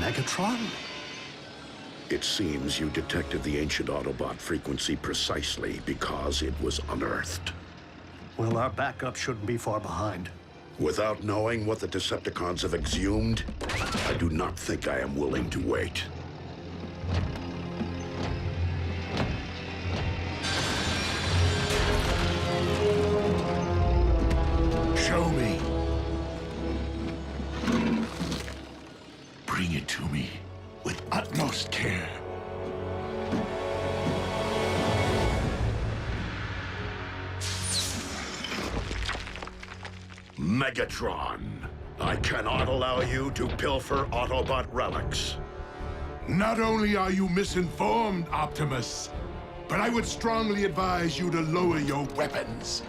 Megatron? It seems you detected the ancient Autobot frequency precisely because it was unearthed. Well, our backup shouldn't be far behind. Without knowing what the Decepticons have exhumed, I do not think I am willing to wait. Show me. Bring it to me with utmost care. Megatron, I cannot allow you to pilfer Autobot relics. Not only are you misinformed, Optimus, but I would strongly advise you to lower your weapons.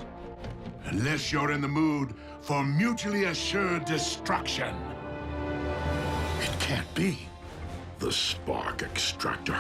Unless you're in the mood for mutually assured destruction. It can't be. The spark extractor.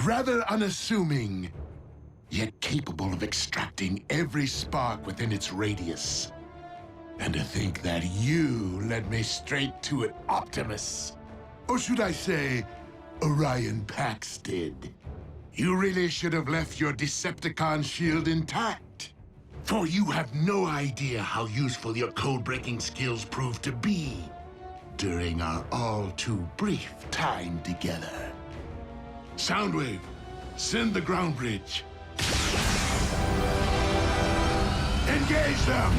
Rather unassuming, yet capable of extracting every spark within its radius. And to think that you led me straight to it, Optimus. Or should I say, Orion Pax did. You really should have left your Decepticon shield intact. For you have no idea how useful your code-breaking skills proved to be during our all-too-brief time together. Soundwave, send the ground bridge. Engage them!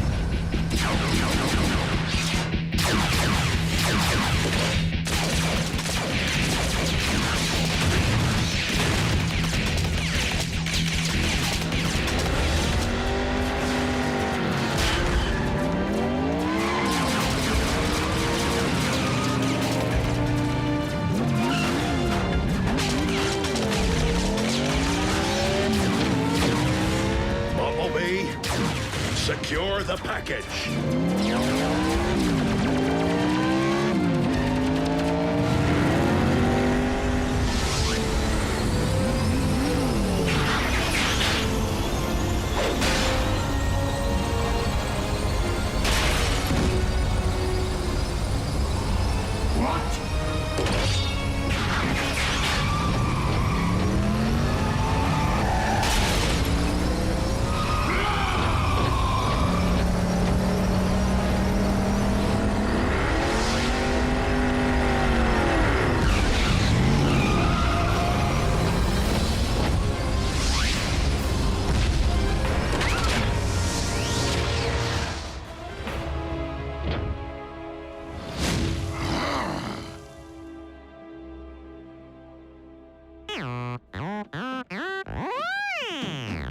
Bumblebee, secure the package.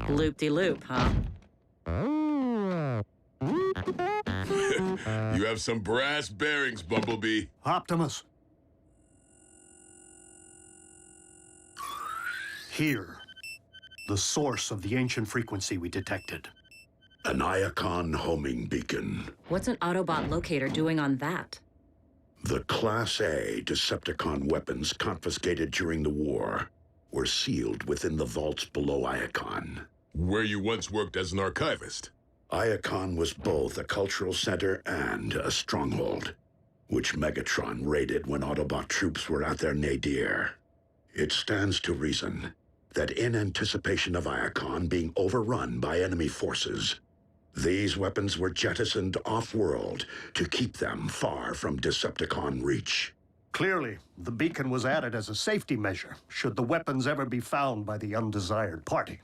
Loop-de-loop, huh? You have some brass bearings, Bumblebee. Optimus. Here, the source of the ancient frequency we detected. An Iacon homing beacon. What's an Autobot locator doing on that? The Class A Decepticon weapons confiscated during the war were sealed within the vaults below Iacon. Where you once worked as an archivist. Iacon was both a cultural center and a stronghold, which Megatron raided when Autobot troops were at their nadir. It stands to reason that in anticipation of Iacon being overrun by enemy forces, these weapons were jettisoned off-world to keep them far from Decepticon reach. Clearly, the beacon was added as a safety measure, should the weapons ever be found by the undesired party.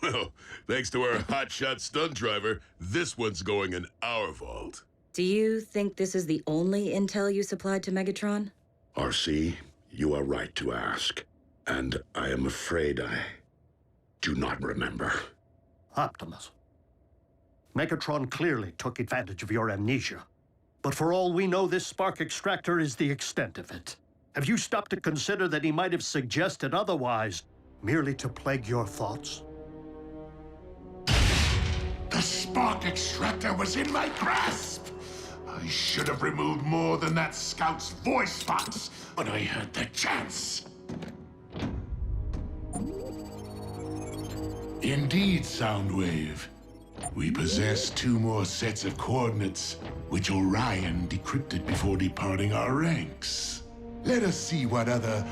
Well, thanks to our hotshot stunt driver, this one's going in our vault. Do you think this is the only intel you supplied to Megatron? RC, you are right to ask. And I am afraid I do not remember. Optimus. Megatron clearly took advantage of your amnesia. But for all we know, this spark extractor is the extent of it. Have you stopped to consider that he might have suggested otherwise, merely to plague your thoughts? The spark extractor was in my grasp! I should have removed more than that scout's voice box when I had the chance. Indeed, Soundwave. We possess 2 more sets of coordinates, which Orion decrypted before departing our ranks. Let us see what other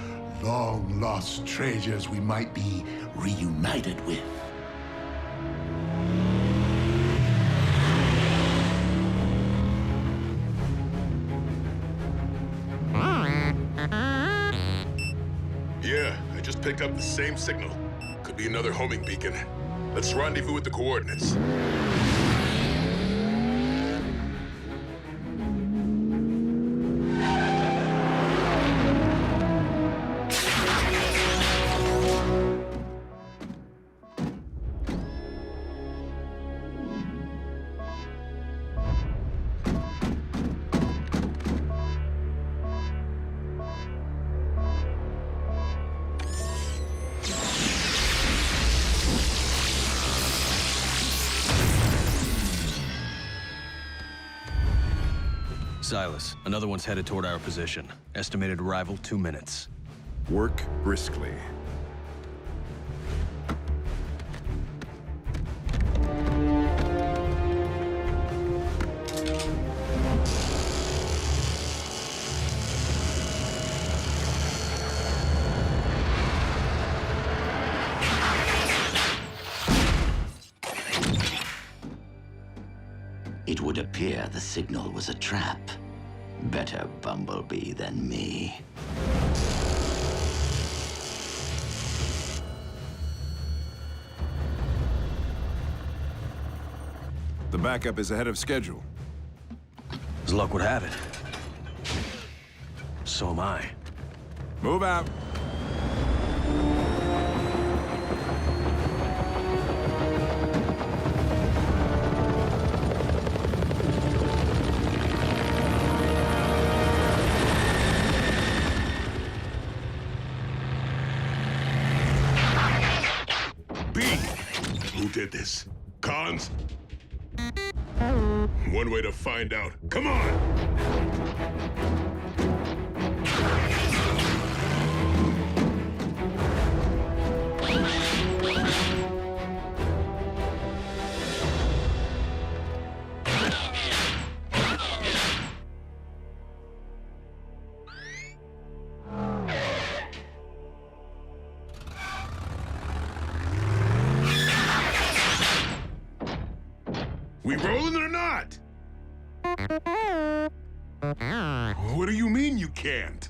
long-lost treasures we might be reunited with. Yeah, I just picked up the same signal. Could be another homing beacon. Let's rendezvous with the coordinates. Silas, another one's headed toward our position. Estimated arrival 2 minutes. Work briskly. It would appear the signal was a trap. Better Bumblebee than me. The backup is ahead of schedule. As luck would have it. So am I. Move out. Who did this? Cons? One way to find out. Come on! We rolling or not? What do you mean you can't?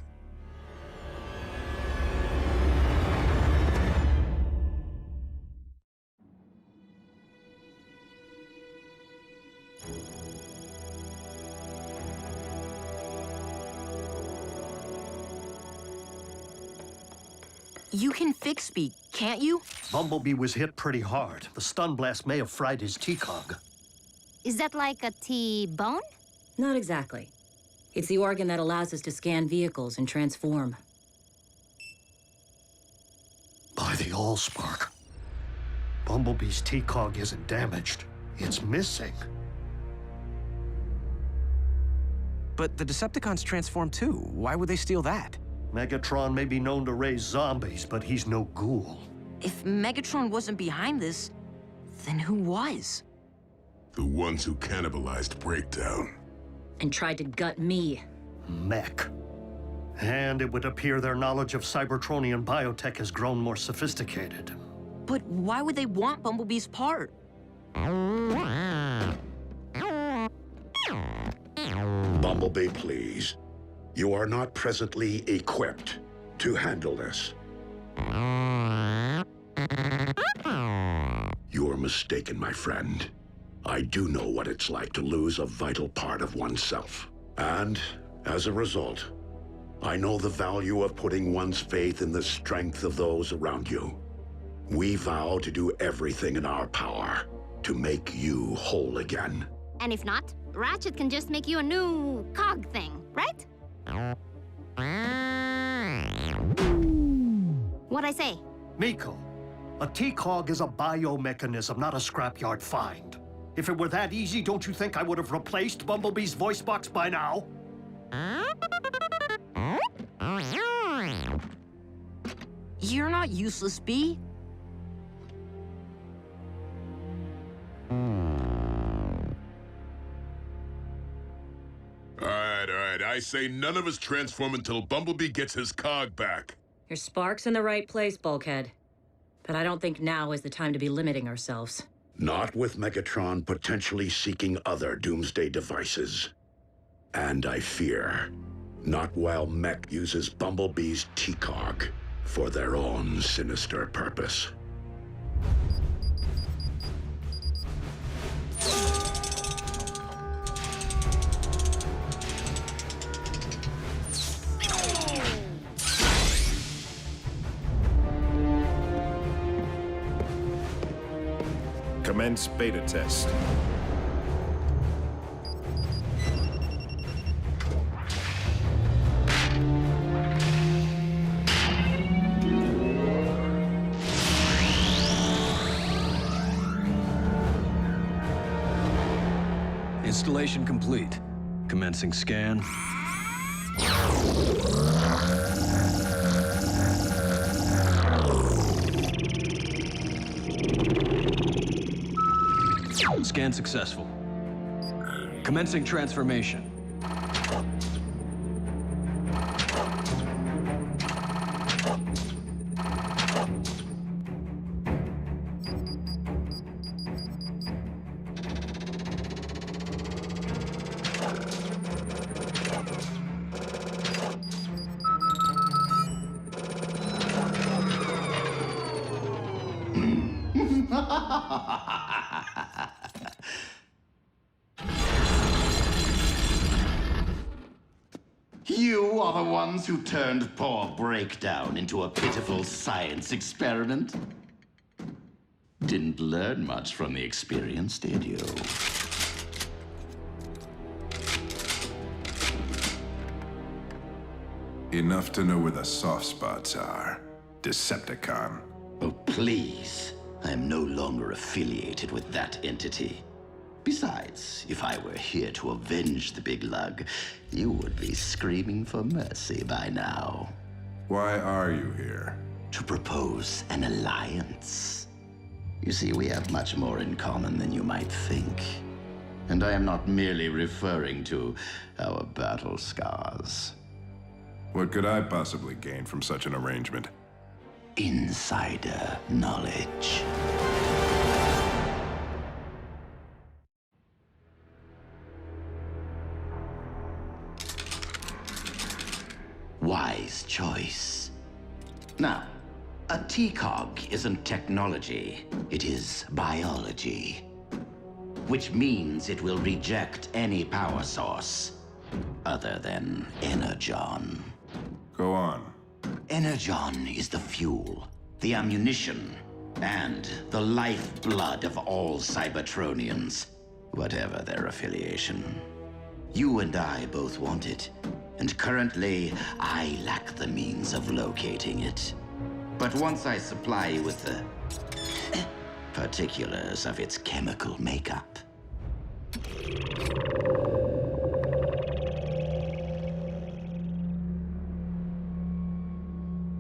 You can fix me, can't you? Bumblebee was hit pretty hard. The stun blast may have fried his T-cog. Is that like a T-bone? Not exactly. It's the organ that allows us to scan vehicles and transform. By the Allspark. Bumblebee's T-cog isn't damaged. It's missing. But the Decepticons transform too. Why would they steal that? Megatron may be known to raise zombies, but he's no ghoul. If Megatron wasn't behind this, then who was? The ones who cannibalized Breakdown. And tried to gut me. Mech. And it would appear their knowledge of Cybertronian biotech has grown more sophisticated. But why would they want Bumblebee's part? Bumblebee, please. You are not presently equipped to handle this. mistaken, my friend. I do know what it's like to lose a vital part of oneself. And, as a result, I know the value of putting one's faith in the strength of those around you. We vow to do everything in our power to make you whole again. And if not, Ratchet can just make you a new cog thing, right? What'd I say? Miko, a T-Cog is a biomechanism, not a scrapyard find. If it were that easy, don't you think I would have replaced Bumblebee's voice box by now? You're not useless, Bee. All right. I say none of us transform until Bumblebee gets his cog back. Your spark's in the right place, Bulkhead. But I don't think now is the time to be limiting ourselves. Not with Megatron potentially seeking other doomsday devices. And I fear, not while Mech uses Bumblebee's T-Cog for their own sinister purpose. Commence beta test. Installation complete. Commencing scan. Scan successful. Commencing transformation. You are the ones who turned poor Breakdown into a pitiful science experiment? Didn't learn much from the experience, did you? Enough to know where the soft spots are, Decepticon. Oh, please. I am no longer affiliated with that entity. Besides, if I were here to avenge the big lug, you would be screaming for mercy by now. Why are you here? To propose an alliance. You see, we have much more in common than you might think. And I am not merely referring to our battle scars. What could I possibly gain from such an arrangement? Insider knowledge. Wise choice. Now, a T-Cog isn't technology, it is biology. Which means it will reject any power source other than Energon. Go on. Energon is the fuel, the ammunition, and the lifeblood of all Cybertronians, whatever their affiliation. You and I both want it, and currently, I lack the means of locating it. But once I supply you with the particulars of its chemical makeup,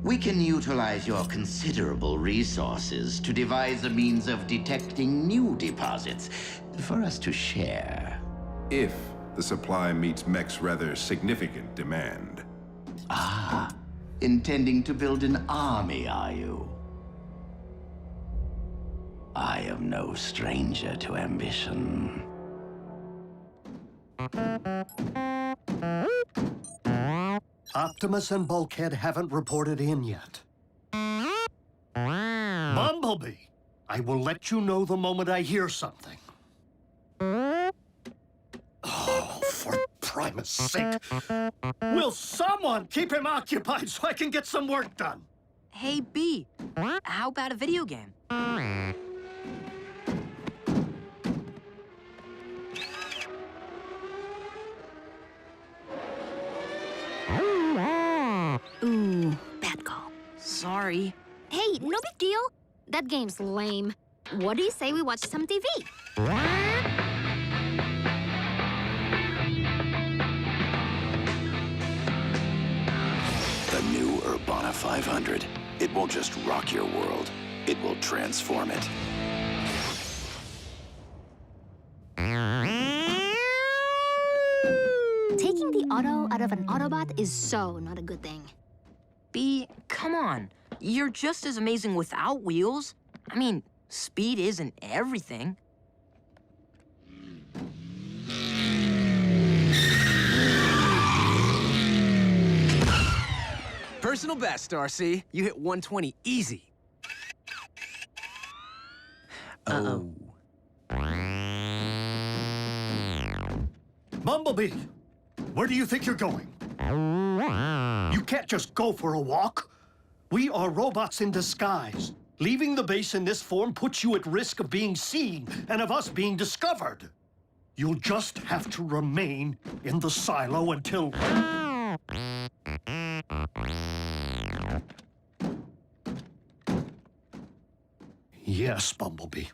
we can utilize your considerable resources to devise a means of detecting new deposits for us to share. If the supply meets Mech's rather significant demand. Ah, intending to build an army, are you? I am no stranger to ambition. Optimus and Bulkhead haven't reported in yet. Bumblebee! I will let you know the moment I hear something. Oh, for Primus' sake. Will someone keep him occupied so I can get some work done? Hey, B, how about a video game? Ooh, bad call. Sorry. Hey, no big deal. That game's lame. What do you say we watch some TV? The new Urbana 500. It won't just rock your world, it will transform it. Taking the auto out of an Autobot is so not a good thing. B, come on. You're just as amazing without wheels. I mean, speed isn't everything. Personal best, RC. You hit 120 easy. Uh-oh. Bumblebee, where do you think you're going? You can't just go for a walk. We are robots in disguise. Leaving the base in this form puts you at risk of being seen and of us being discovered. You'll just have to remain in the silo until... Yes, Bumblebee.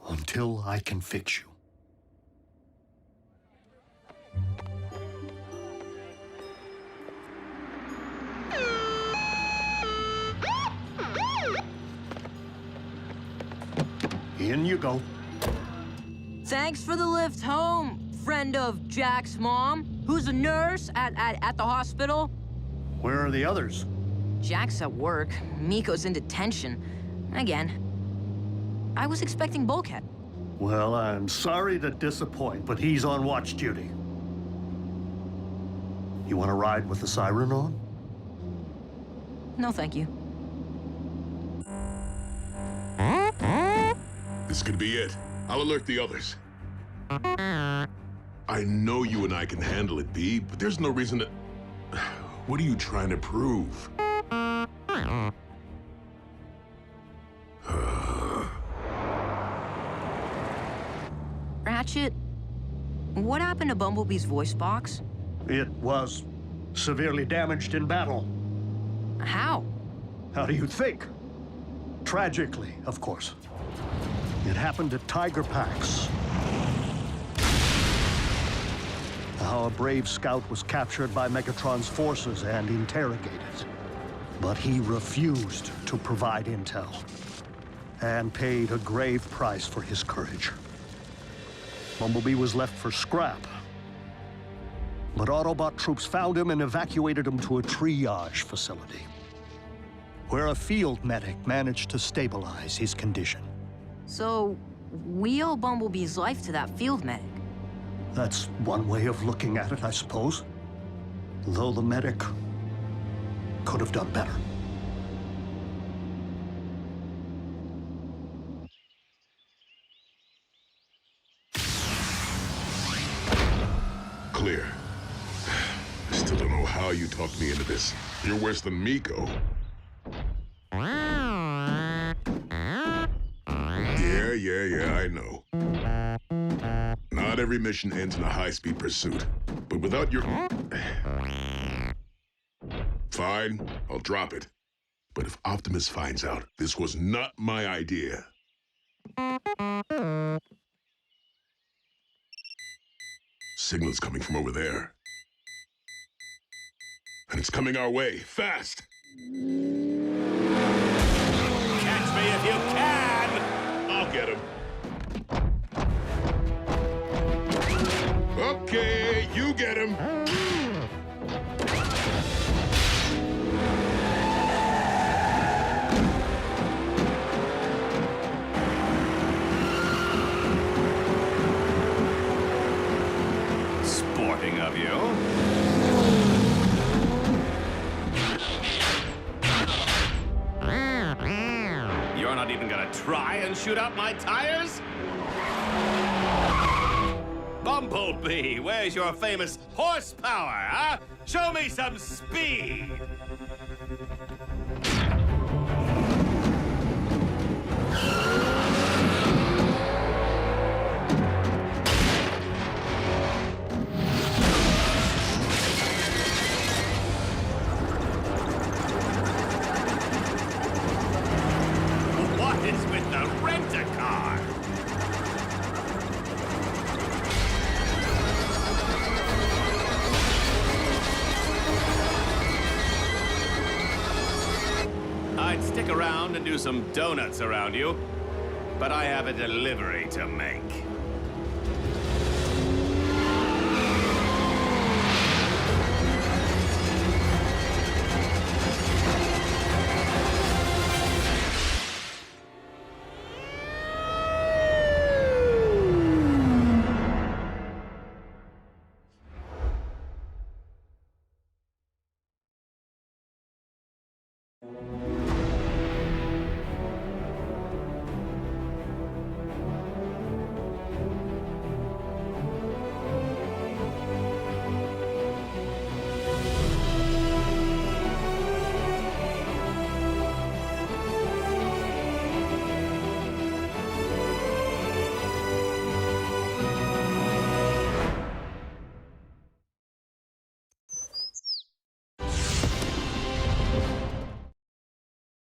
Until I can fix you. In you go. Thanks for the lift home, friend of Jack's mom, who's a nurse at the hospital. Where are the others? Jack's at work. Miko's in detention. Again. I was expecting Bulkhead. Well, I'm sorry to disappoint, but he's on watch duty. You want to ride with the siren on? No, thank you. This could be it. I'll alert the others. I know you and I can handle it, B, but there's no reason to... What are you trying to prove? Ratchet, what happened to Bumblebee's voice box? It was severely damaged in battle. How? How do you think? Tragically, of course. It happened at Tiger Pax. Our brave scout was captured by Megatron's forces and interrogated. But he refused to provide intel and paid a grave price for his courage. Bumblebee was left for scrap. But Autobot troops found him and evacuated him to a triage facility, where a field medic managed to stabilize his condition. So, we owe Bumblebee's life to that field medic. That's one way of looking at it, I suppose. Though the medic could have done better. Clear. I still don't know how you talked me into this. You're worse than Miko. Yeah, I know. Not every mission ends in a high-speed pursuit. But without your... Fine, I'll drop it. But if Optimus finds out this was not my idea... Signal's coming from over there. And it's coming our way, fast! Catch me if you can! I'll get him. Okay, you get him. Sporting of you. You're not even gonna try and shoot out my tires? Bumblebee, where's your famous horsepower, huh? Show me some speed! What is with the rent-a-car? I'd stick around and do some donuts around you, but I have a delivery to make.